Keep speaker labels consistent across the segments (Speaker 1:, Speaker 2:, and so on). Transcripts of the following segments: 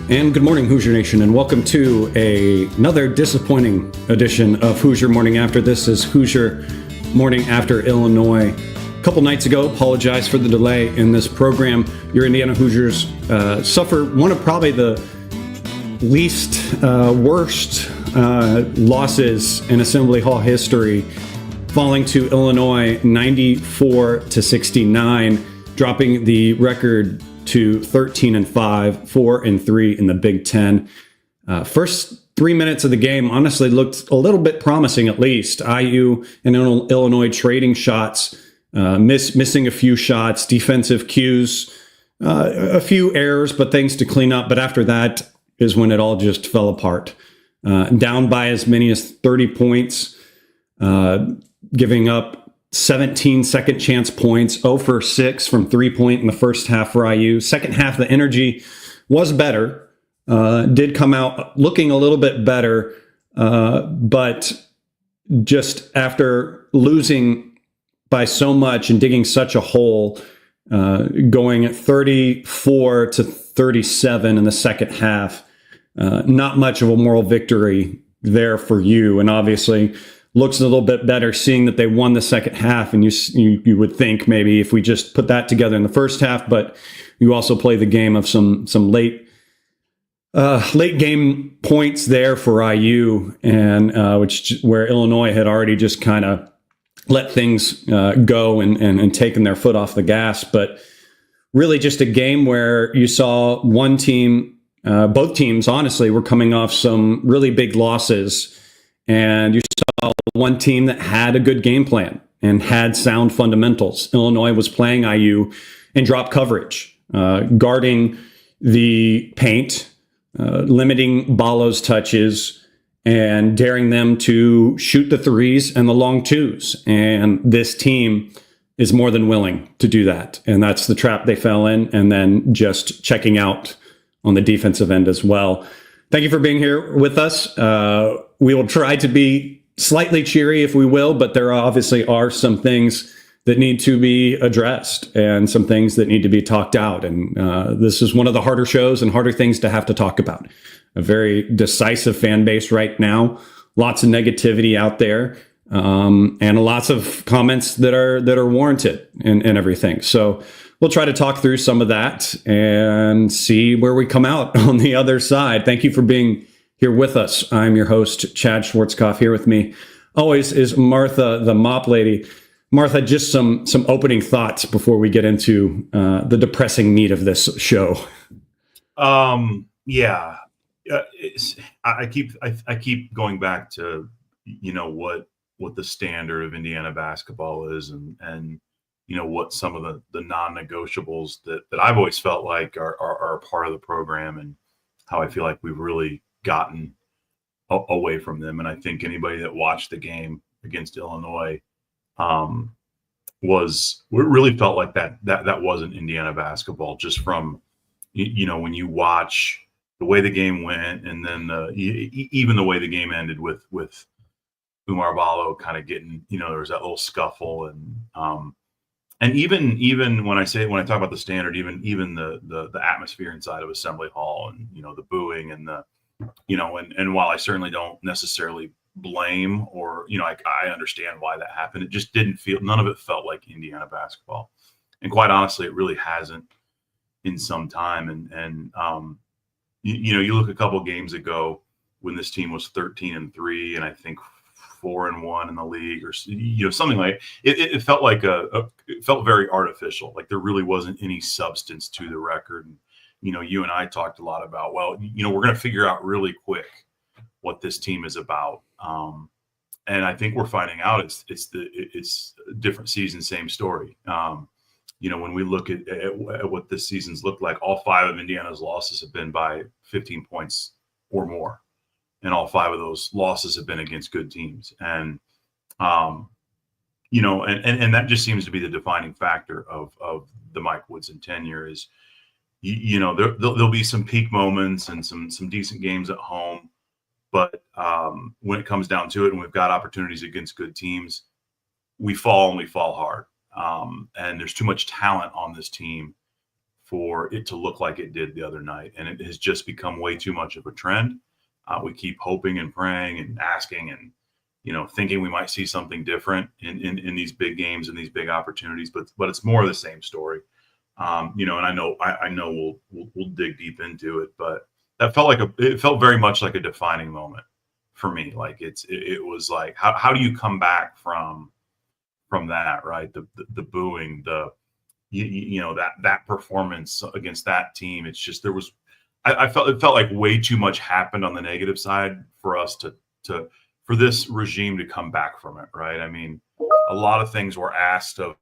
Speaker 1: And good morning, Hoosier Nation, and welcome to another disappointing edition of Hoosier Morning After. This is Hoosier Morning After Illinois. A couple nights ago, apologize for the delay in this program. Your Indiana Hoosiers suffer one of probably the least worst losses in Assembly Hall history, falling to Illinois 94-69, dropping the record to 13-5, 4-3 in the Big Ten. First 3 minutes of the game honestly looked a little bit promising, at least. IU and Illinois trading shots, missing a few shots, defensive cues, a few errors, but things to clean up. But after that is when it all just fell apart. Down by as many as 30 points, giving up 17 second chance points, 0 for 6 from 3-point in the first half for IU. Second half, the energy was better, did come out looking a little bit better, but just after losing by so much and digging such a hole, going at 34-37 in the second half, not much of a moral victory there for you. And obviously looks a little bit better seeing that they won the second half. And you would think maybe if we just put that together in the first half, but you also play the game of some late game points there for IU, and where Illinois had already just kind of let things go and taken their foot off the gas. But really just a game where you saw one team, both teams honestly were coming off some really big losses, and you saw one team that had a good game plan and had sound fundamentals. Illinois was playing IU in drop coverage, guarding the paint, limiting Ballo's touches, and daring them to shoot the threes and the long twos. And this team is more than willing to do that. And that's the trap they fell in, and then just checking out on the defensive end as well. Thank you for being here with us. We will try to be slightly cheery if we will, but there obviously are some things that need to be addressed and some things that need to be talked out. And this is one of the harder shows and harder things to have to talk about. A very decisive fan base right now, lots of negativity out there, and lots of comments that are warranted and everything. So we'll try to talk through some of that and see where we come out on the other side. Thank you for being here with us. I'm your host, Chad Schwarzkopf. Here with me always is Martha, the mop lady. Martha, just some opening thoughts before we get into the depressing meat of this show.
Speaker 2: Yeah, I keep going back to what the standard of Indiana basketball is, and what some of the non-negotiables that I've always felt like are a part of the program, and how I feel like we've really gotten away from them. And I think anybody that watched the game against Illinois really felt like that wasn't Indiana basketball, just from when you watch the way the game went, and then even the way the game ended with Umar Ballo kind of getting, there was that little scuffle, and even when I talk about the standard, even the atmosphere inside of Assembly Hall, and the booing and and while I certainly don't necessarily blame or I understand why that happened, it just didn't feel, none of it felt like Indiana basketball, and quite honestly, it really hasn't in some time. And you look a couple games ago when this team was 13-3, and I think 4-1 in the league, or something like it. It felt like it felt very artificial. Like there really wasn't any substance to the record. And you and I talked a lot about, we're going to figure out really quick what this team is about. And I think we're finding out it's a different season, same story. When we look at what this season's looked like, all 5 of Indiana's losses have been by 15 points or more. And all 5 of those losses have been against good teams. And, and that just seems to be the defining factor of the Mike Woodson tenure is, there'll be some peak moments and some decent games at home. But when it comes down to it, and we've got opportunities against good teams, we fall, and we fall hard. And there's too much talent on this team for it to look like it did the other night. And it has just become way too much of a trend. We keep hoping and praying and asking and, thinking we might see something different in these big games and these big opportunities, but it's more of the same story. And I know we'll dig deep into it, but that it felt very much like a defining moment for me. Like it was like, how do you come back from that, right? The booing, that performance against that team. It's just, it felt like way too much happened on the negative side for us for this regime to come back from it. Right. I mean, a lot of things were asked of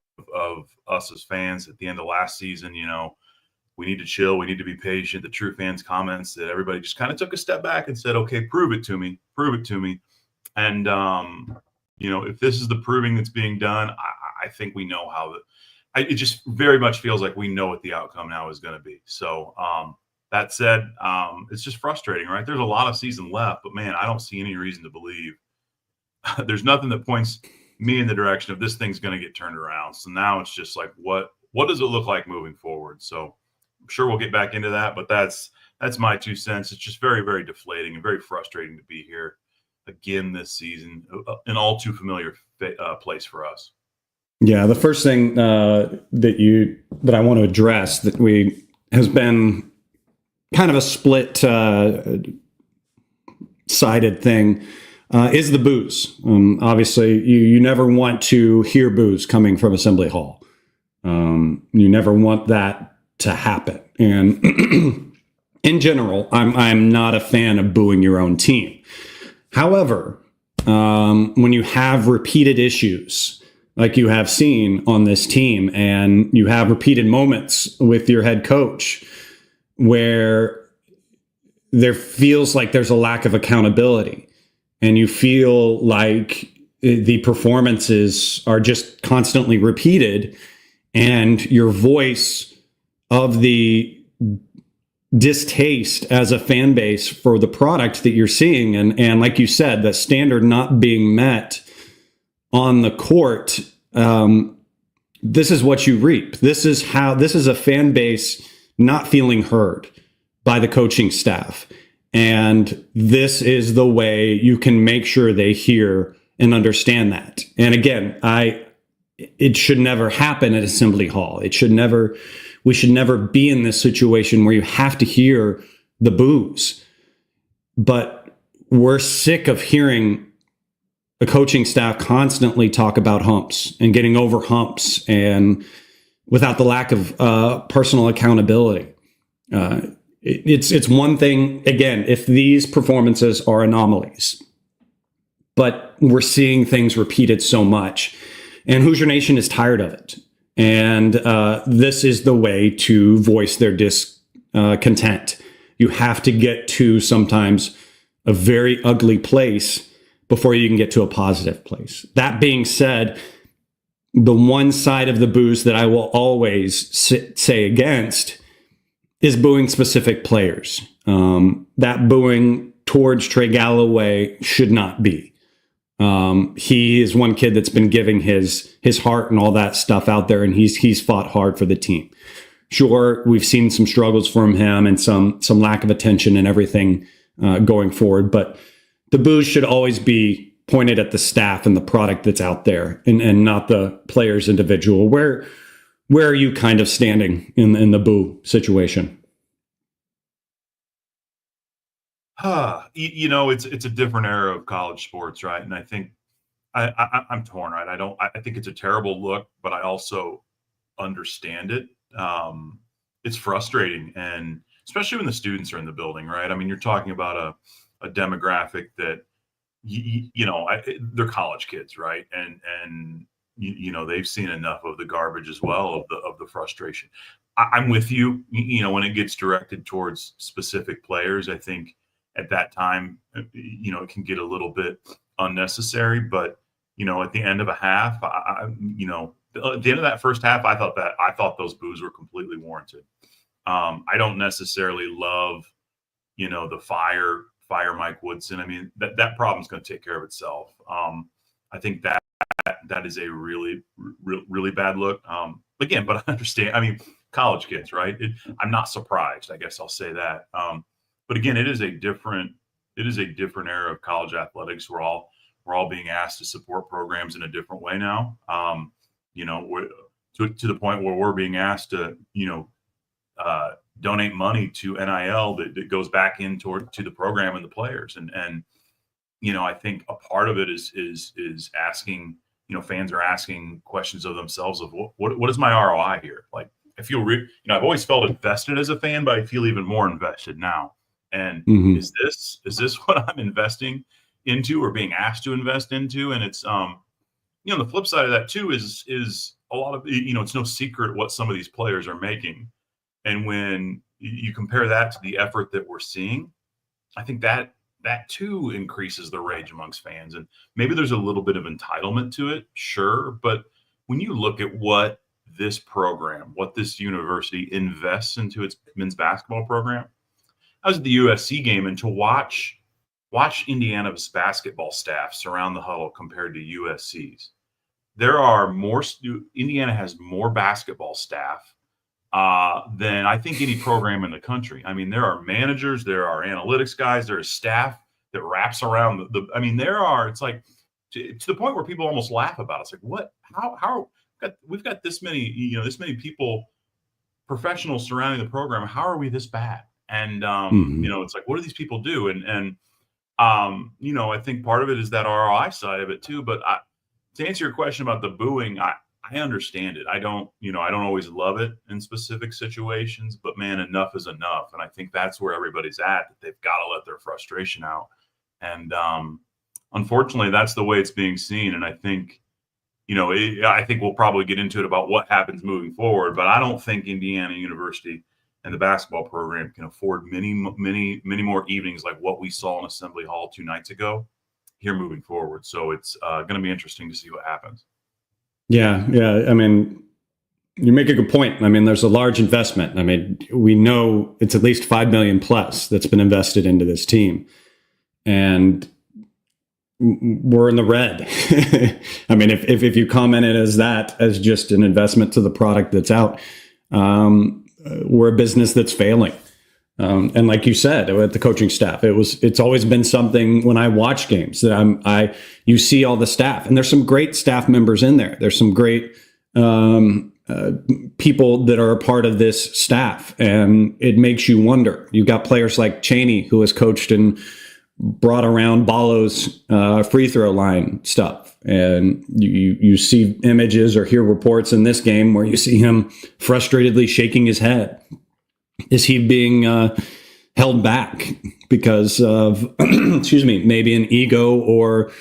Speaker 2: us as fans at the end of last season. We need to chill. We need to be patient. The true fans comments that everybody just kind of took a step back and said, okay, prove it to me. And, if this is the proving that's being done, I think we know how it just very much feels like we know what the outcome now is going to be. So that said, it's just frustrating, right? There's a lot of season left, but man, I don't see any reason to believe there's nothing that points me in the direction of this thing's going to get turned around. So now it's just like, what does it look like moving forward? So I'm sure we'll get back into that, but that's my 2 cents. It's just very, very deflating and very frustrating to be here again this season, an all too familiar place for us.
Speaker 1: Yeah, the first thing that I want to address has been kind of a split sided thing is the boos. Obviously, you never want to hear boos coming from Assembly Hall. You never want that to happen. And in general, I'm not a fan of booing your own team. However, when you have repeated issues like you have seen on this team, and you have repeated moments with your head coach where there feels like there's a lack of accountability, and you feel like the performances are just constantly repeated, and your voice of the distaste as a fan base for the product that you're seeing, and like you said, the standard not being met on the court, this is what you reap. This is a fan base not feeling heard by the coaching staff. And this is the way you can make sure they hear and understand that. And again, it should never happen at Assembly Hall. We should never be in this situation where you have to hear the boos. But we're sick of hearing the coaching staff constantly talk about humps and getting over humps, and without the lack of personal accountability. It's one thing, again, if these performances are anomalies, but we're seeing things repeated so much, and Hoosier Nation is tired of it. And this is the way to voice their discontent. You have to get to sometimes a very ugly place before you can get to a positive place. That being said, the one side of the boos that I will always say against is booing specific players. That booing towards Trey Galloway should not be. He is one kid that's been giving his heart and all that stuff out there, and he's fought hard for the team. Sure, we've seen some struggles from him and some lack of attention and everything going forward, but the boos should always be pointed at the staff and the product that's out there, and not the players individual. Where are you kind of standing in the boo situation?
Speaker 2: It's a different era of college sports, right? And I think I'm torn, right? I think it's a terrible look, but I also understand it. It's frustrating, and especially when the students are in the building, right? I mean, you're talking about a demographic that they're college kids, right? And they've seen enough of the garbage as well, of the frustration. I'm with you. When it gets directed towards specific players, I think at that time, it can get a little bit unnecessary. But at the end of a half, at the end of that first half, I thought those boos were completely warranted. I don't necessarily love, the fire Mike Woodson. I mean, that problem's going to take care of itself. I think that is a really, really bad look. Again, but I understand. I mean, college kids, right? I'm not surprised. I guess I'll say that. But again, it is a different era of college athletics. We're all being asked to support programs in a different way now. We're to the point where we're being asked to, donate money to NIL that goes back to the program and the players. And I think a part of it is asking, fans are asking questions of themselves of what is my ROI here? Like, I feel, I've always felt invested as a fan, but I feel even more invested now. And is this what I'm investing into or being asked to invest into? And it's, the flip side of that too is a lot of, it's no secret what some of these players are making. And when you compare that to the effort that we're seeing, I think that too increases the rage amongst fans. And maybe there's a little bit of entitlement to it, sure. But when you look at what this program, what this university invests into its men's basketball program, I was at the USC game, and to watch Indiana's basketball staff surround the huddle compared to USC's. Indiana has more basketball staff than I think any program in the country. I mean, there are managers, there are analytics guys, there is staff that wraps around it's like to the point where people almost laugh about it. It's like, what, how we've got this many, this many people, professionals surrounding the program. How are we this bad? And, it's like, what do these people do? And I think part of it is that ROI side of it too, but to answer your question about the booing, I understand it. I don't always love it in specific situations, but man, enough is enough. And I think that's where everybody's at, that they've got to let their frustration out. And unfortunately, that's the way it's being seen. And I think, I think we'll probably get into it about what happens moving forward, but I don't think Indiana University and the basketball program can afford many more evenings like what we saw in Assembly Hall 2 nights ago here moving forward. So it's going to be interesting to see what happens.
Speaker 1: Yeah. I mean, you make a good point. I mean, there's a large investment. I mean, we know it's at least $5 million plus that's been invested into this team, and we're in the red. I mean, if you comment it as just an investment to the product that's out, we're a business that's failing. And like you said, at the coaching staff, it's always been something when I watch games that you see all the staff, and there's some great staff members in there. There's some great people that are a part of this staff, and it makes you wonder. You've got players like Chaney, who has coached and brought around Ballo's free throw line stuff. And you see images or hear reports in this game where you see him frustratedly shaking his head. Is he being held back because of, maybe an ego or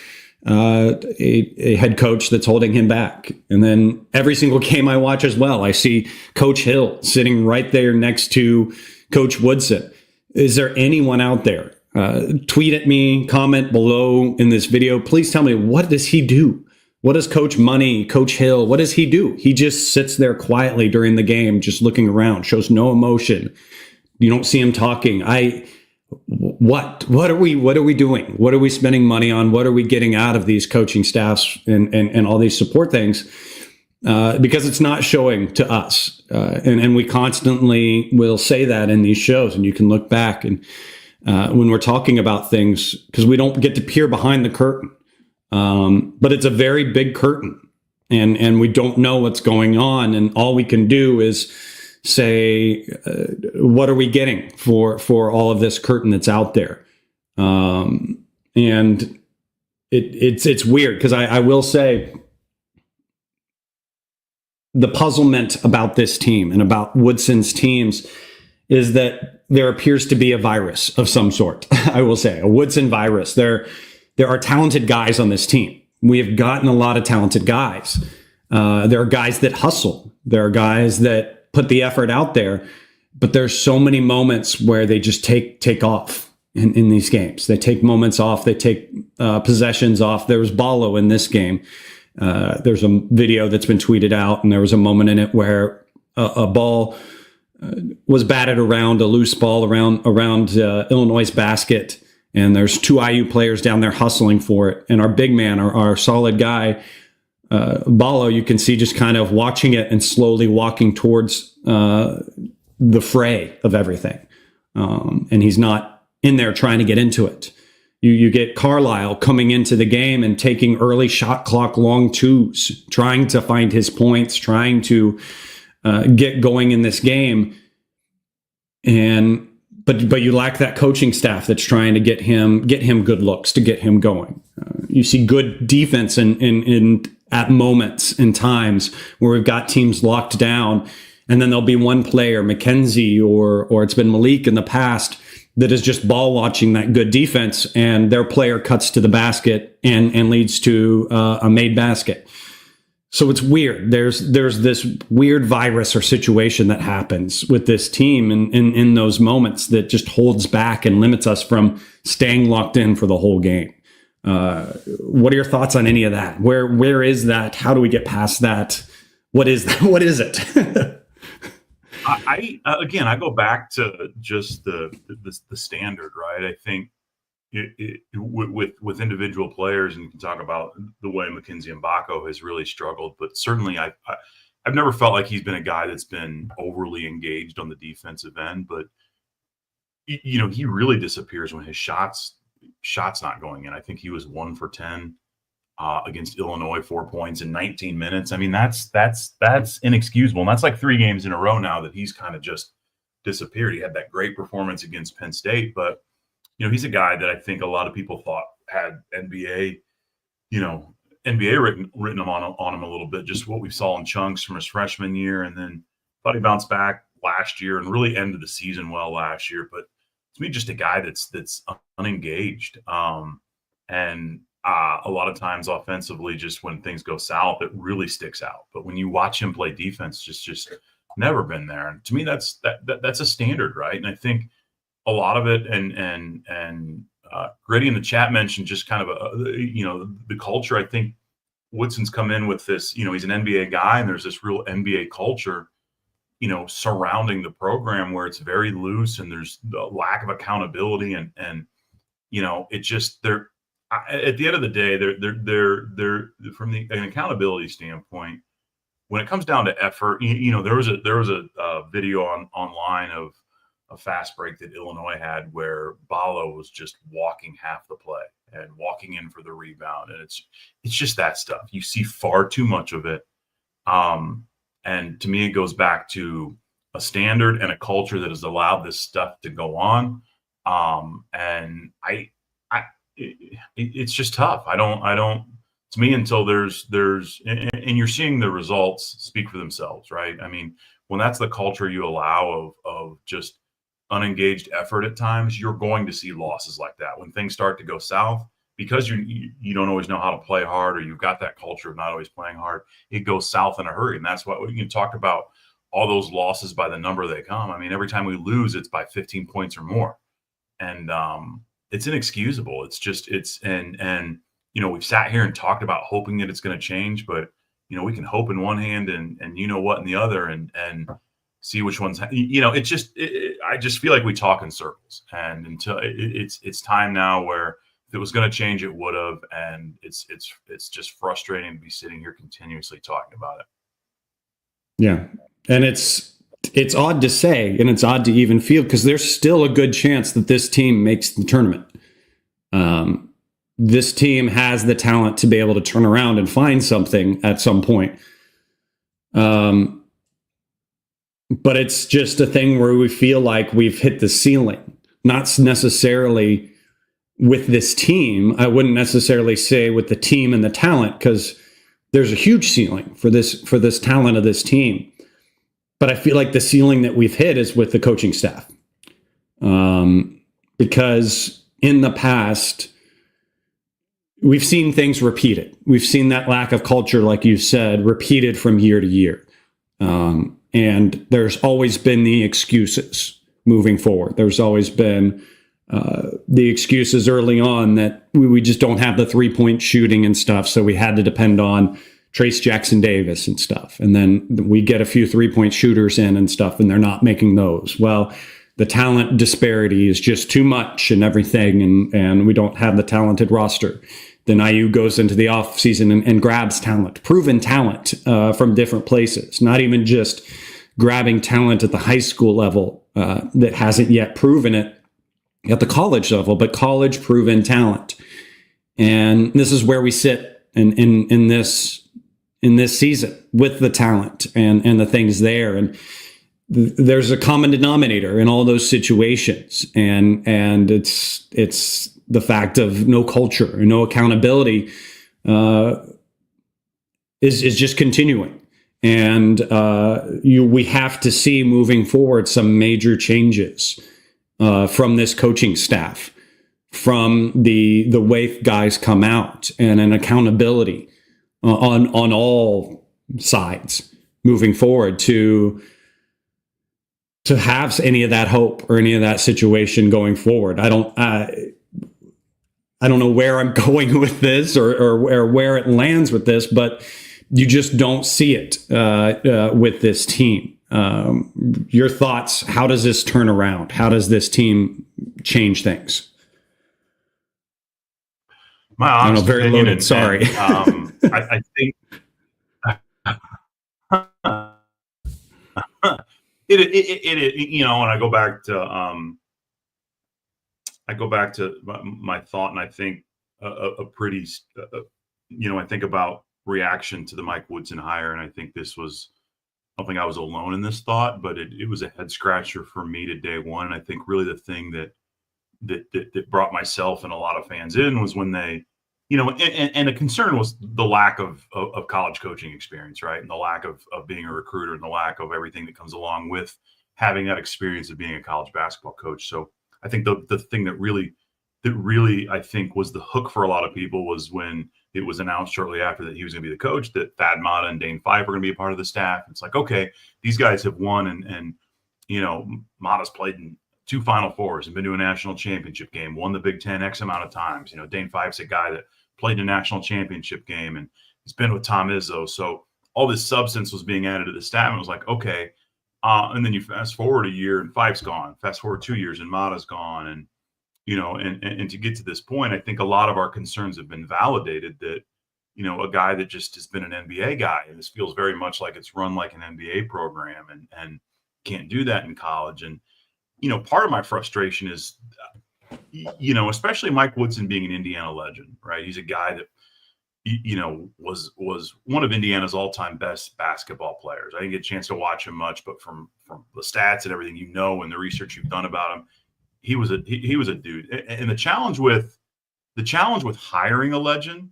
Speaker 1: a head coach that's holding him back? And then every single game I watch as well, I see Coach Hill sitting right there next to Coach Woodson. Is there anyone out there? Tweet at me, comment below in this video. Please tell me, what does he do? What does Coach Money, Coach Hill, what does he do? He just sits there quietly during the game, just looking around, shows no emotion. You don't see him talking. What are we doing? What are we spending money on? What are we getting out of these coaching staffs and all these support things? Because it's not showing to us. And we constantly will say that in these shows, and you can look back and when we're talking about things, because we don't get to peer behind the curtain. But it's a very big curtain, and we don't know what's going on. And all we can do is say, what are we getting for all of this curtain that's out there? And it's weird, because I will say the puzzlement about this team and about Woodson's teams is that there appears to be a virus of some sort. I will say a Woodson virus. There are talented guys on this team. We have gotten a lot of talented guys. There are guys that hustle. There are guys that put the effort out there. But there's so many moments where they just take off in these games. They take moments off. They take possessions off. There was Ballo in this game. There's a video that's been tweeted out, and there was a moment in it where a ball was batted around, a loose ball around Illinois' basket. And there's 2 IU players down there hustling for it. And our big man, our solid guy, Ballo, you can see just kind of watching it and slowly walking towards the fray of everything. And he's not in there trying to get into it. You get Carlisle coming into the game and taking early shot clock long twos, trying to find his points, trying to get going in this game. But you lack that coaching staff that's trying to get him good looks, to get him going. You see good defense in at moments and times where we've got teams locked down, and then there'll be one player, McKenzie or it's been Malik in the past, that is just ball watching that good defense, and their player cuts to the basket and leads to a made basket. So it's weird. There's this weird virus or situation that happens with this team in those moments that just holds back and limits us from staying locked in for the whole game. What are your thoughts on any of that? Where is that? How do we get past that? What is that? What is it?
Speaker 2: I go back to just the standard, right? I think with individual players, and you can talk about the way McKenzie Mbako has really struggled, but certainly I've never felt like he's been a guy that's been overly engaged on the defensive end. But he really disappears when his shots not going in. I think he was 1 for 10 against Illinois, 4 points in 19 minutes. I mean, that's inexcusable. And that's like 3 games in a row now that he's kind of just disappeared. He had that great performance against Penn State, but he's a guy that I think a lot of people thought had NBA written on him a little bit, just what we saw in chunks from his freshman year, and then thought he bounced back last year and really ended the season well last year. But to me, just a guy that's unengaged. And a lot of times offensively, just when things go south, it really sticks out. But when you watch him play defense, just never been there. And to me, that's a standard, right? And I think a lot of it, and Gritty in the chat mentioned just kind of the culture. I think Woodson's come in with this. He's an NBA guy, and there's this real NBA culture, surrounding the program where it's very loose and there's a lack of accountability, and it just they're. At the end of the day, they're from an accountability standpoint. When it comes down to effort, there was a video online of a fast break that Illinois had where Ballo was just walking half the play and walking in for the rebound, and it's just that stuff. You see far too much of it, and to me, it goes back to a standard and a culture that has allowed this stuff to go on, and it's just tough. I don't. To me, until there's and you're seeing the results speak for themselves, right? I mean, when that's the culture you allow of just unengaged effort at times, you're going to see losses like that when things start to go south, because you don't always know how to play hard, or you've got that culture of not always playing hard. It goes south in a hurry, and that's what we can talk about. All those losses by the number they come. I mean, every time we lose, it's by 15 points or more, and it's inexcusable. We've sat here and talked about hoping that it's going to change, but we can hope in one hand and what in the other, and see which ones. I just feel like we talk in circles, and until it's time now where if it was going to change, it would have, and it's just frustrating to be sitting here continuously talking about it.
Speaker 1: Yeah, and it's odd to say, and it's odd to even feel, because there's still a good chance that this team makes the tournament. This team has the talent to be able to turn around and find something at some point. But it's just a thing where we feel like we've hit the ceiling, not necessarily with this team. I wouldn't necessarily say with the team and the talent, because there's a huge ceiling for this talent of this team. But I feel like the ceiling that we've hit is with the coaching staff. Because in the past, we've seen things repeated. We've seen that lack of culture, like you said, repeated from year to year. And there's always been the excuses moving forward. There's always been the excuses early on that we just don't have the 3-point shooting and stuff, so we had to depend on Trace Jackson Davis and stuff. And then we get a few 3-point shooters in and stuff, and they're not making those. Well, the talent disparity is just too much and everything, and we don't have the talented roster. Then IU goes into the offseason and grabs talent, proven talent from different places, not even just grabbing talent at the high school level that hasn't yet proven it at the college level, but college proven talent. And this is where we sit in this season with the talent and the things there. And there's a common denominator in all those situations. And it's the fact of no culture and no accountability is just continuing. And we have to see moving forward some major changes from this coaching staff, from the way guys come out, and an accountability on all sides moving forward to have any of that hope or any of that situation going forward. I don't know where I'm going with this or where it lands with this, but you just don't see it with this team. Your thoughts? How does this turn around? How does this team change things?
Speaker 2: My honest
Speaker 1: very
Speaker 2: opinion,
Speaker 1: loaded. Sorry.
Speaker 2: I think it you know, when I go back to my thought, and I think a pretty you know, I think about reaction to the Mike Woodson hire, and I think this was, I don't think I was alone in this thought, but it was a head scratcher for me to day one. And I think really the thing that brought myself and a lot of fans in was when they, you know, and the concern was the lack of college coaching experience, right? And the lack of being a recruiter and the lack of everything that comes along with having that experience of being a college basketball coach. So I think the thing that really I think was the hook for a lot of people was when it was announced shortly after that he was going to be the coach, that Thad Matta and Dane Fife were going to be a part of the staff. It's like, okay, these guys have won, and you know, Matta's played in 2 Final Fours and been to a national championship game, won the Big Ten X amount of times. You know, Dane Fife's a guy that played in a national championship game, and he's been with Tom Izzo. So all this substance was being added to the staff, and it was like, okay. And then you fast forward a year and Fife's gone. Fast forward 2 years and Matta's gone, and you know, and to get to this point, I think a lot of our concerns have been validated that, you know, a guy that just has been an NBA guy, and this feels very much like it's run like an NBA program, and can't do that in college. And, you know, part of my frustration is, you know, especially Mike Woodson being an Indiana legend, right? He's a guy that, you know, was one of Indiana's all-time best basketball players. I didn't get a chance to watch him much, but from the stats and everything, you know, and the research you've done about him, he was a dude. And the challenge with hiring a legend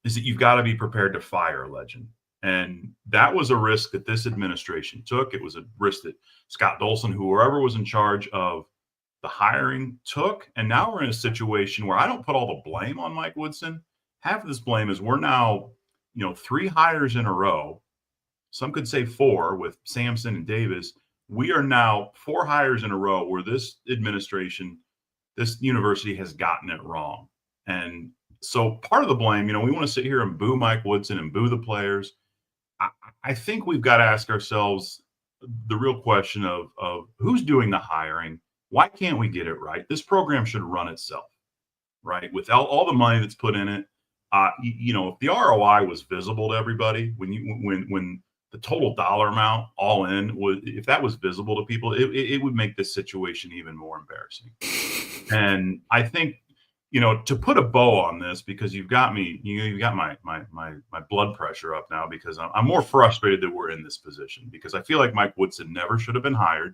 Speaker 2: is that you've got to be prepared to fire a legend. And that was a risk that this administration took. It was a risk that Scott Dolson, whoever was in charge of the hiring, took. And now we're in a situation where I don't put all the blame on Mike Woodson. Half of this blame is we're now, you know, 3 hires in a row. Some could say 4 with Sampson and Davis. We are now 4 hires in a row where this administration, this university has gotten it wrong. And so part of the blame, you know, we want to sit here and boo Mike Woodson and boo the players. I think we've got to ask ourselves the real question of who's doing the hiring. Why can't we get it right? This program should run itself, right? With all the money that's put in it. You know, if the ROI was visible to everybody, when the total dollar amount all in was, if that was visible to people, it would make this situation even more embarrassing. And I think, you know, to put a bow on this, because you've got me, you got my blood pressure up now, because I'm more frustrated that we're in this position, because I feel like Mike Woodson never should have been hired.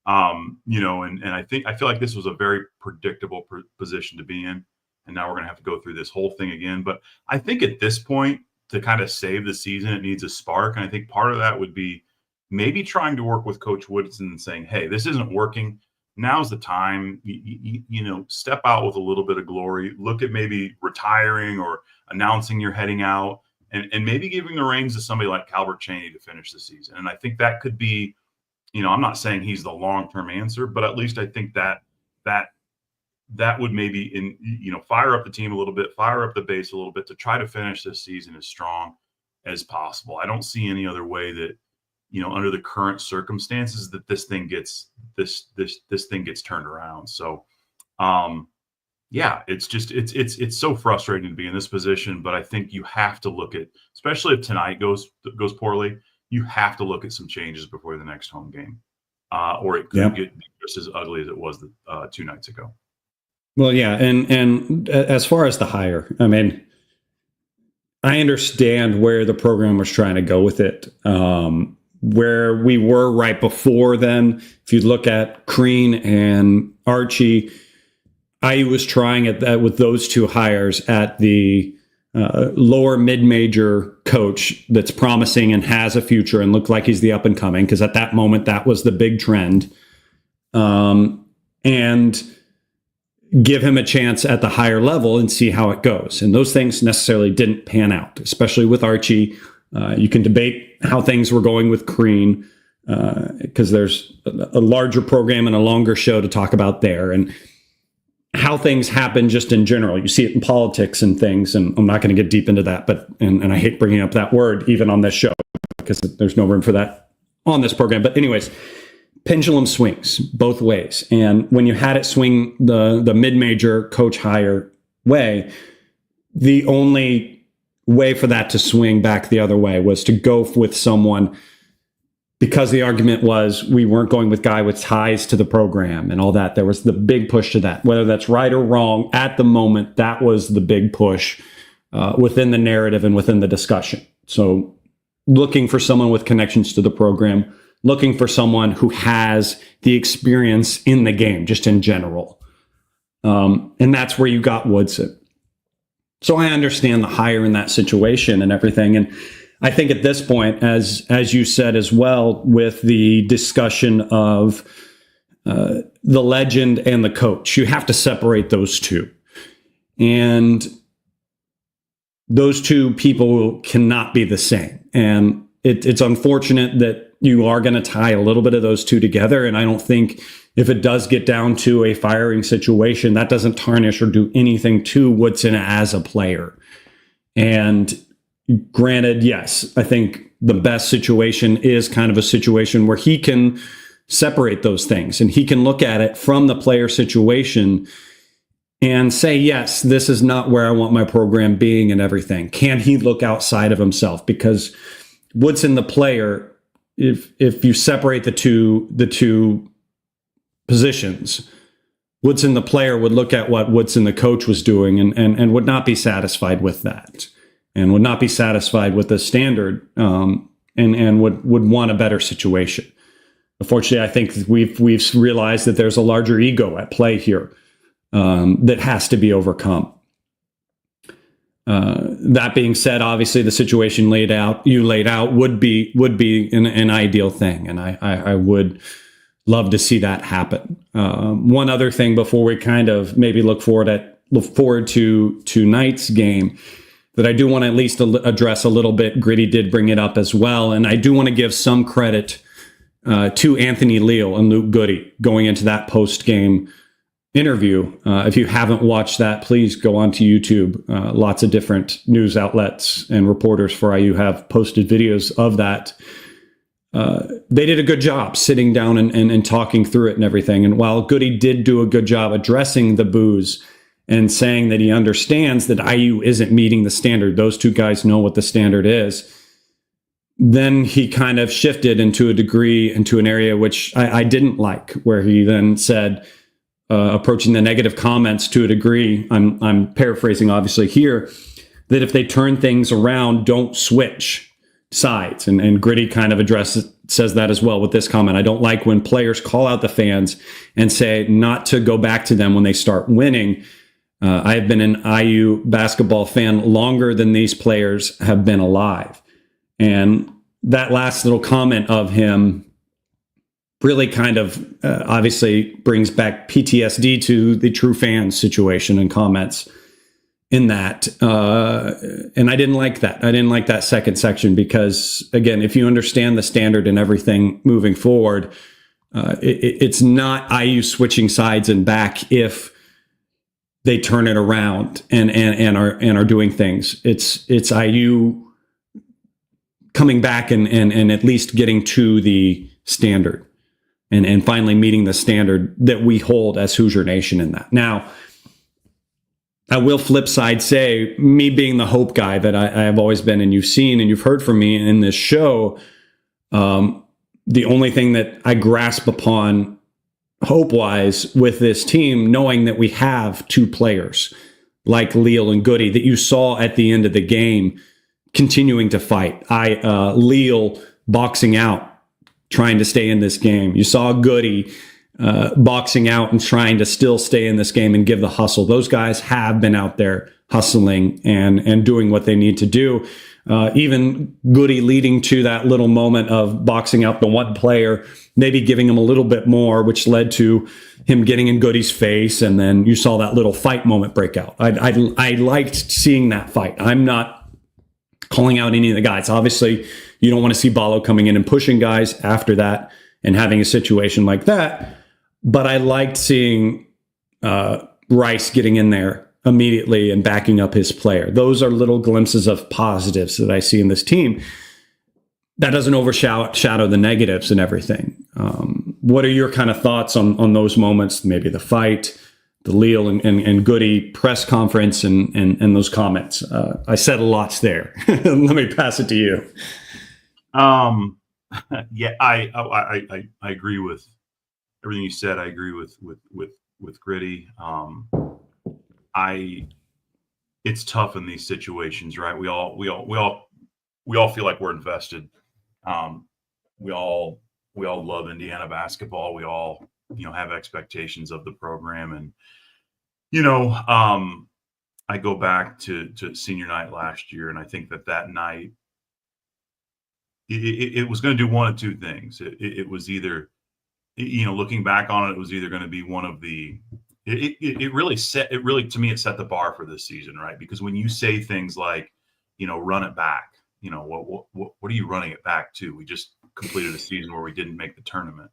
Speaker 2: You know, and I feel like this was a very predictable position to be in. And now we're going to have to go through this whole thing again. But I think at this point, to kind of save the season, it needs a spark. And I think part of that would be maybe trying to work with Coach Woodson and saying, hey, this isn't working. Now's the time, you know, step out with a little bit of glory. Look at maybe retiring or announcing you're heading out, and maybe giving the reins to somebody like Calbert Chaney to finish the season. And I think that could be, you know, I'm not saying he's the long-term answer, but at least I think that would maybe, you know, fire up the team a little bit, fire up the base a little bit to try to finish this season as strong as possible. I don't see any other way that, you know, under the current circumstances, that this thing gets turned around. So, yeah, it's so frustrating to be in this position. But I think you have to look at, especially if tonight goes poorly, you have to look at some changes before the next home game, or it could
Speaker 1: Yeah.
Speaker 2: get just as ugly as it was 2 nights ago.
Speaker 1: Well, yeah, and as far as the hire, I mean, I understand where the program was trying to go with it. Where we were right before then, if you look at Crean and Archie, I was trying at that with those two hires at the lower mid-major coach that's promising and has a future and looked like he's the up and coming, because at that moment that was the big trend, and give him a chance at the higher level and see how it goes. And those things necessarily didn't pan out, especially with Archie. You can debate how things were going with Crean, because there's a larger program and a longer show to talk about there, and how things happen just in general. You see it in politics and things, and I'm not going to get deep into that, but and I hate bringing up that word even on this show because there's no room for that on this program. But anyways, pendulum swings both ways. And when you had it swing the mid-major coach hire way, the only way for that to swing back the other way was to go with someone, because the argument was we weren't going with guy with ties to the program and all that. There was the big push to that. Whether that's right or wrong, at the moment, that was the big push within the narrative and within the discussion. So looking for someone with connections to the program, looking for someone who has the experience in the game, just in general. And that's where you got Woodson. So I understand the hire in that situation and everything. And I think at this point, as you said as well, with the discussion of the legend and the coach, you have to separate those two. And those two people cannot be the same. And it's unfortunate that you are going to tie a little bit of those two together. And I don't think if it does get down to a firing situation, that doesn't tarnish or do anything to Woodson as a player. And granted, yes, I think the best situation is kind of a situation where he can separate those things and he can look at it from the player situation and say, yes, this is not where I want my program being and everything. Can he look outside of himself? Because Woodson, the player, if you separate the two positions, Woodson, the player, would look at what Woodson, the coach, was doing and would not be satisfied with that, and would not be satisfied with the standard, and would want a better situation. Unfortunately, I think we've realized that there's a larger ego at play here that has to be overcome. That being said, obviously the situation you laid out would be an ideal thing, and I would love to see that happen. One other thing before we kind of maybe look forward to tonight's game that I do want to at least address a little bit. Gritty did bring it up as well, and I do want to give some credit to Anthony Leal and Luke Goody going into that post-game interview. If you haven't watched that, please go onto YouTube. Lots of different news outlets and reporters for IU have posted videos of that. They did a good job sitting down and talking through it and everything. And while Goody did do a good job addressing the boos and saying that he understands that IU isn't meeting the standard, those two guys know what the standard is, then he kind of shifted into a degree into an area which I didn't like, where he then said, approaching the negative comments to a degree, I'm paraphrasing obviously here, that if they turn things around, don't switch sides. And Gritty kind of says that as well with this comment. I don't like when players call out the fans and say not to go back to them when they start winning. I have been an IU basketball fan longer than these players have been alive. And that last little comment of him really kind of obviously brings back PTSD to the true fans situation and comments in that. And I didn't like that. I didn't like that second section because, again, if you understand the standard and everything moving forward, it's not IU switching sides and back if they turn it around and are doing things. It's IU coming back and at least getting to the standard. And finally meeting the standard that we hold as Hoosier Nation in that. Now, I will flip side say, me being the hope guy that I have always been, and you've seen and you've heard from me in this show, the only thing that I grasp upon hope-wise with this team, knowing that we have two players like Leal and Goody that you saw at the end of the game continuing to fight. Leal boxing out, trying to stay in this game. You saw Goody boxing out and trying to still stay in this game and give the hustle. Those guys have been out there hustling and doing what they need to do. Even Goody leading to that little moment of boxing out the one player, maybe giving him a little bit more, which led to him getting in Goody's face. And then you saw that little fight moment break out. I liked seeing that fight. I'm not calling out any of the guys. Obviously, you don't want to see Ballo coming in and pushing guys after that and having a situation like that. But I liked seeing Rice getting in there immediately and backing up his player. Those are little glimpses of positives that I see in this team. That doesn't overshadow the negatives and everything. What are your kind of thoughts on those moments? Maybe the fight, the Leal and Goody press conference, and those comments. I said a lot there. Let me pass it to you.
Speaker 2: Yeah, I agree with everything you said. I agree with Gritty. It's tough in these situations, right? We all feel like we're invested. We all love Indiana basketball. We all, have expectations of the program. And, I go back to senior night last year, and I think that night, it was going to do one of two things. It was either, looking back on it, it was either going to be one of the, it really to me, it set the bar for this season, right? Because when you say things like, run it back, what are you running it back to? We just completed a season where we didn't make the tournament.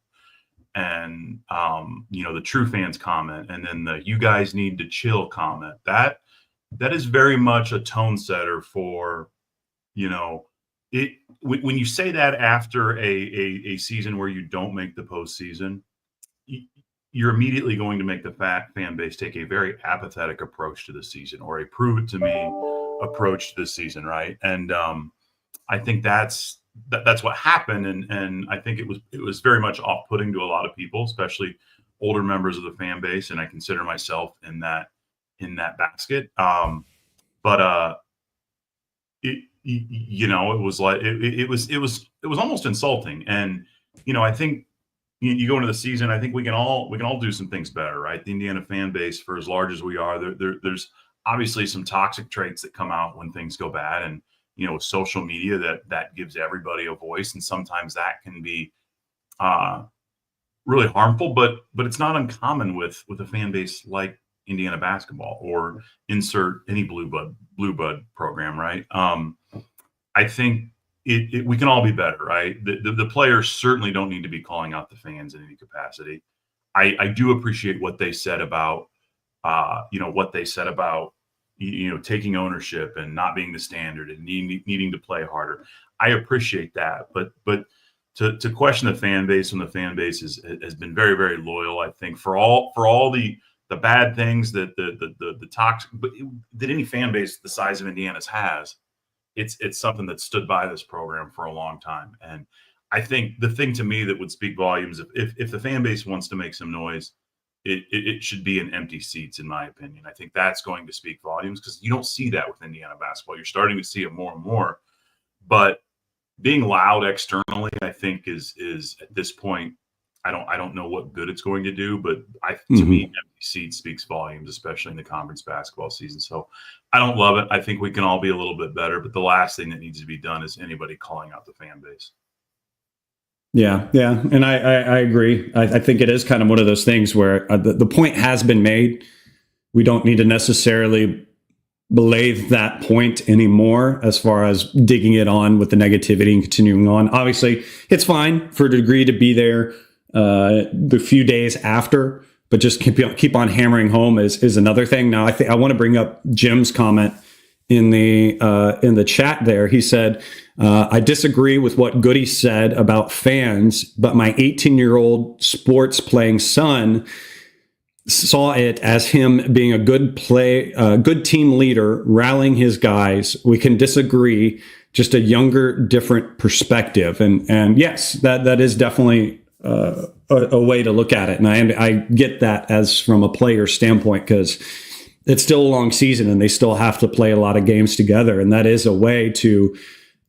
Speaker 2: And, the true fans comment, and then the you guys need to chill comment, that is very much a tone setter for, when you say that after a season where you don't make the postseason, you're immediately going to make the fan base take a very apathetic approach to the season, or a prove it to me approach to the season, right? And I think that's what happened, and I think it was very much off-putting to a lot of people, especially older members of the fan base, and I consider myself in that basket. It was like it was almost insulting, and I think. You go into the season, I think we can all do some things better, right? The Indiana fan base, for as large as we are, there's obviously some toxic traits that come out when things go bad, and with social media that gives everybody a voice, and sometimes that can be really harmful. But it's not uncommon with a fan base like Indiana basketball, or insert any blue blood program, right? I think. We can all be better, right? The players certainly don't need to be calling out the fans in any capacity. I do appreciate what they said about, taking ownership and not being the standard and needing to play harder. I appreciate that, but to question the fan base when the fan base has been very, very loyal, I think for all the bad things that the toxic, but that any fan base the size of Indiana's has. It's something that stood by this program for a long time. And I think the thing to me that would speak volumes, if the fan base wants to make some noise, it should be in empty seats, in my opinion. I think that's going to speak volumes, because you don't see that with Indiana basketball. You're starting to see it more and more. But being loud externally, I think is at this point, I don't know what good it's going to do, but to me, empty seats speaks volumes, especially in the conference basketball season. So I don't love it. I think we can all be a little bit better, but the last thing that needs to be done is anybody calling out the fan base.
Speaker 1: Yeah. And I agree. I think it is kind of one of those things where the point has been made. We don't need to necessarily belay that point anymore as far as digging it on with the negativity and continuing on. Obviously, it's fine for a degree to be there the few days after, but just keep on hammering home is another thing. Now, I want to bring up Jim's comment in the chat there. He said, I disagree with what Goody said about fans, but my 18-year-old sports playing son saw it as him being a good team leader, rallying his guys. We can disagree, just a younger, different perspective. And yes, that is definitely a way to look at it. And I get that as from a player standpoint, because it's still a long season and they still have to play a lot of games together. And that is a way to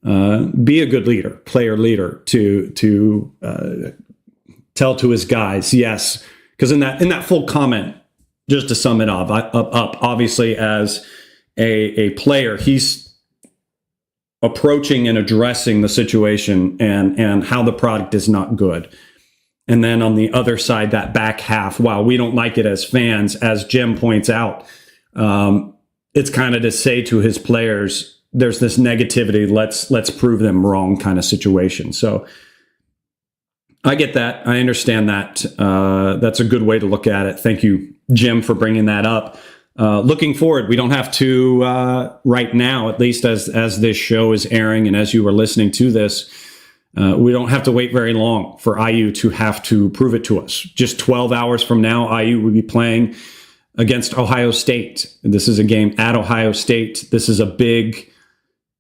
Speaker 1: be a good leader, player leader, to tell to his guys, yes. Because in that full comment, just to sum it up, obviously as a player, he's approaching and addressing the situation and how the product is not good. And then on the other side, that back half, while we don't like it as fans, as Jim points out, it's kind of to say to his players, there's this negativity, let's prove them wrong kind of situation. So I get that. I understand that. That's a good way to look at it. Thank you, Jim, for bringing that up. Looking forward, we don't have to right now, at least as this show is airing and as you were listening to this, we don't have to wait very long for IU to have to prove it to us. Just 12 hours from now, IU will be playing against Ohio State. This is a game at Ohio State. This is a big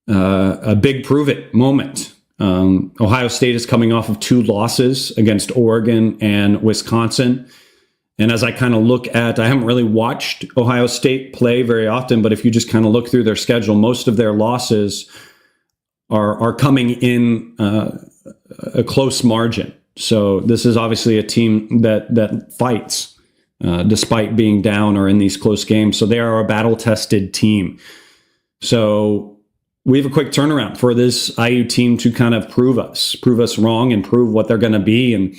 Speaker 1: prove it moment. Ohio State is coming off of 2 losses against Oregon and Wisconsin. And as I kind of look at, I haven't really watched Ohio State play very often, but if you just kind of look through their schedule, most of their losses are coming in a close margin. So this is obviously a team that fights despite being down or in these close games. So they are a battle-tested team. So we have a quick turnaround for this IU team to kind of prove us wrong and prove what they're going to be. And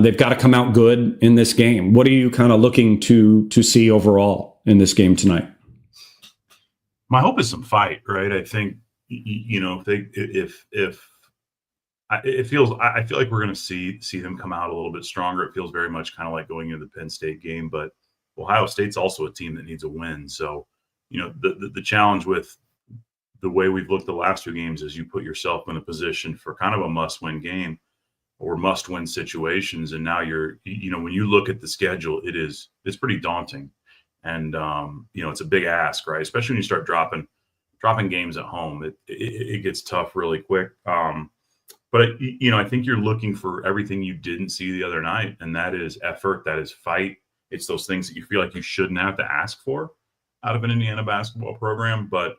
Speaker 1: they've got to come out good in this game. What are you kind of looking to see overall in this game tonight?
Speaker 2: My hope is some fight, right? I think, I feel like we're going to see them come out a little bit stronger. It feels very much kind of like going into the Penn State game, but Ohio State's also a team that needs a win. So, the challenge with the way we've looked the last 2 games is you put yourself in a position for kind of a must-win game or must-win situations. And now when you look at the schedule, it's pretty daunting. And, it's a big ask, right? Especially when you start dropping games at home, it gets tough really quick. But I think you're looking for everything you didn't see the other night. And that is effort, that is fight. It's those things that you feel like you shouldn't have to ask for out of an Indiana basketball program. But,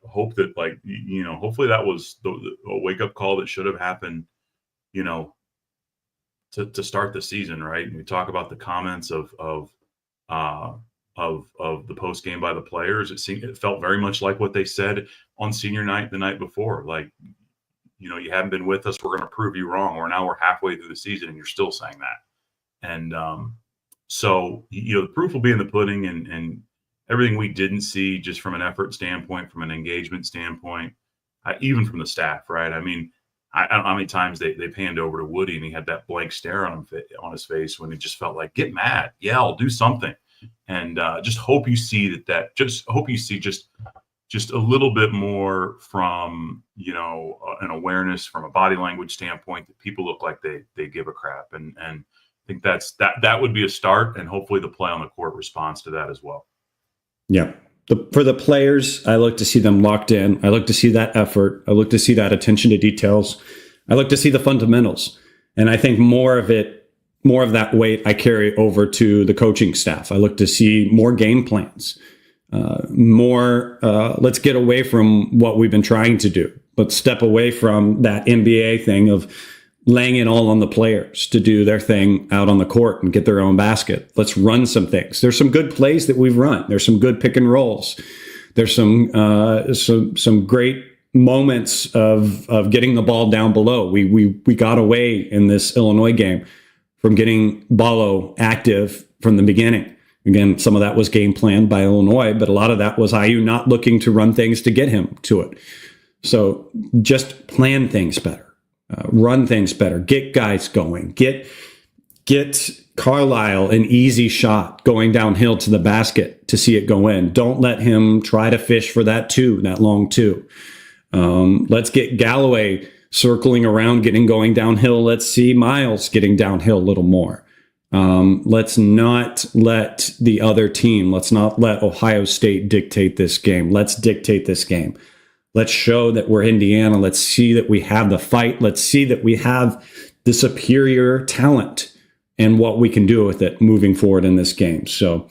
Speaker 2: hope that hopefully that was a wake up call that should have happened, to start the season. Right. And we talk about the comments of the post game by the players. It felt very much like what they said on senior night, the night before, like, you haven't been with us. We're going to prove you wrong. We're halfway through the season and you're still saying that. And so, the proof will be in the pudding, and everything we didn't see just from an effort standpoint, from an engagement standpoint, even from the staff, right? I mean, I don't know how many times they panned over to Woody and he had that blank stare on his face when he just felt like, get mad, yell, do something. And just hope you see just a little bit more from, an awareness from a body language standpoint that people look like they give a crap. And I think that would be a start, and hopefully the play on the court responds to that as well.
Speaker 1: Yeah. For the players, I look to see them locked in. I look to see that effort. I look to see that attention to details. I look to see the fundamentals. And I think more of that weight I carry over to the coaching staff. I look to see more game plans, let's get away from what we've been trying to do. Let's step away from that NBA thing of laying it all on the players to do their thing out on the court and get their own basket. Let's run some things. There's some good plays that we've run. There's some good pick and rolls. There's some great moments of getting the ball down below. We got away in this Illinois game from getting Ballo active from the beginning. Again, some of that was game planned by Illinois, but a lot of that was IU not looking to run things to get him to it. So just plan things better. Run things better, get guys going, get Carlisle an easy shot going downhill to the basket to see it go in. Don't let him try to fish for that long two. Let's get Galloway circling around, going downhill. Let's see Miles getting downhill a little more. Let's not let the other team, let's not let Ohio State dictate this game. Let's dictate this game. Let's show that we're Indiana. Let's see that we have the fight. Let's see that we have the superior talent and what we can do with it moving forward in this game. So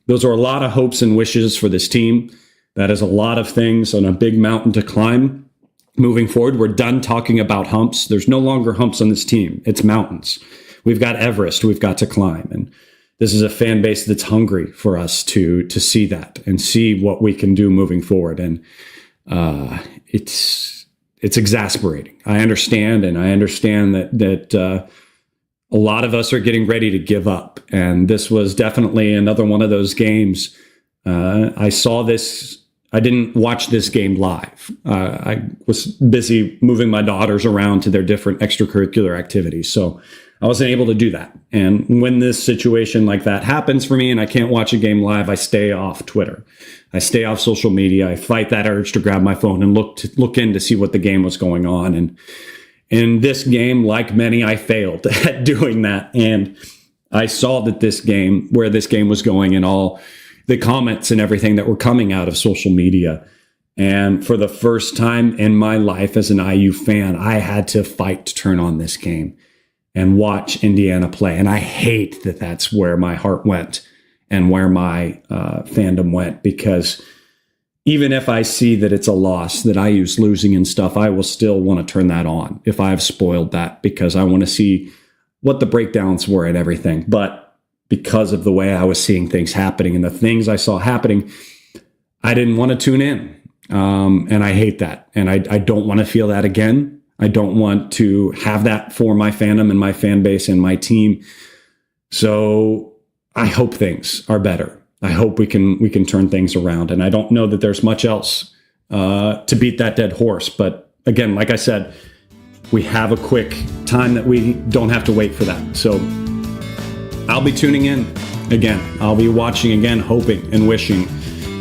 Speaker 1: those are a lot of hopes and wishes for this team. That is a lot of things on a big mountain to climb. Moving forward, we're done talking about humps. There's no longer humps on this team. It's mountains. We've got Everest we've got to climb. And this is a fan base that's hungry for us to see that and see what we can do moving forward. And it's exasperating. I understand, and I understand that a lot of us are getting ready to give up. And this was definitely another one of those games. I saw this. I didn't watch this game live. I was busy moving my daughters around to their different extracurricular activities. So I wasn't able to do that. And when this situation like that happens for me and I can't watch a game live, I stay off Twitter. I stay off social media. I fight that urge to grab my phone and look in to see what the game was going on. And in this game, like many, I failed at doing that. And I saw that where this game was going and all the comments and everything that were coming out of social media. And for the first time in my life as an IU fan, I had to fight to turn on this game and watch Indiana play. And I hate that that's where my heart went and where my fandom went, because even if I see that it's a loss, that IU's losing and stuff, I will still want to turn that on if I've spoiled that, because I want to see what the breakdowns were and everything. But because of the way I was seeing things happening and the things I saw happening, I didn't want to tune in. And I hate that. And I don't want to feel that again. I don't want to have that for my fandom and my fan base and my team. So I hope things are better. I hope we can turn things around. And I don't know that there's much else to beat that dead horse. But again, like I said, we have a quick time that we don't have to wait for that. So I'll be tuning in again. I'll be watching again, hoping and wishing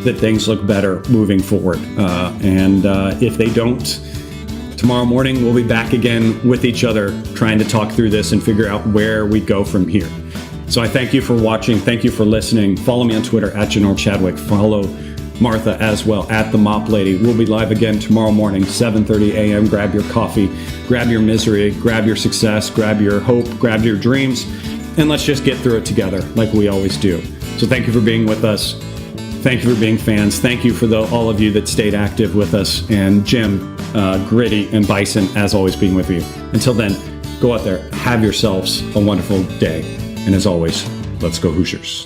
Speaker 1: that things look better moving forward. And if they don't, tomorrow morning we'll be back again with each other, trying to talk through this and figure out where we go from here. So I thank you for watching. Thank you for listening. Follow me on Twitter at Janor Chadwick. Follow Martha as well at The Mop Lady. We'll be live again tomorrow morning, 7:30 a.m. Grab your coffee, grab your misery, grab your success, grab your hope, grab your dreams, and let's just get through it together like we always do. So thank you for being with us. Thank you for being fans. Thank you for all of you that stayed active with us. And Jim, Gritty, and Bison, as always, being with you. Until then, go out there, have yourselves a wonderful day. And as always, let's go Hoosiers.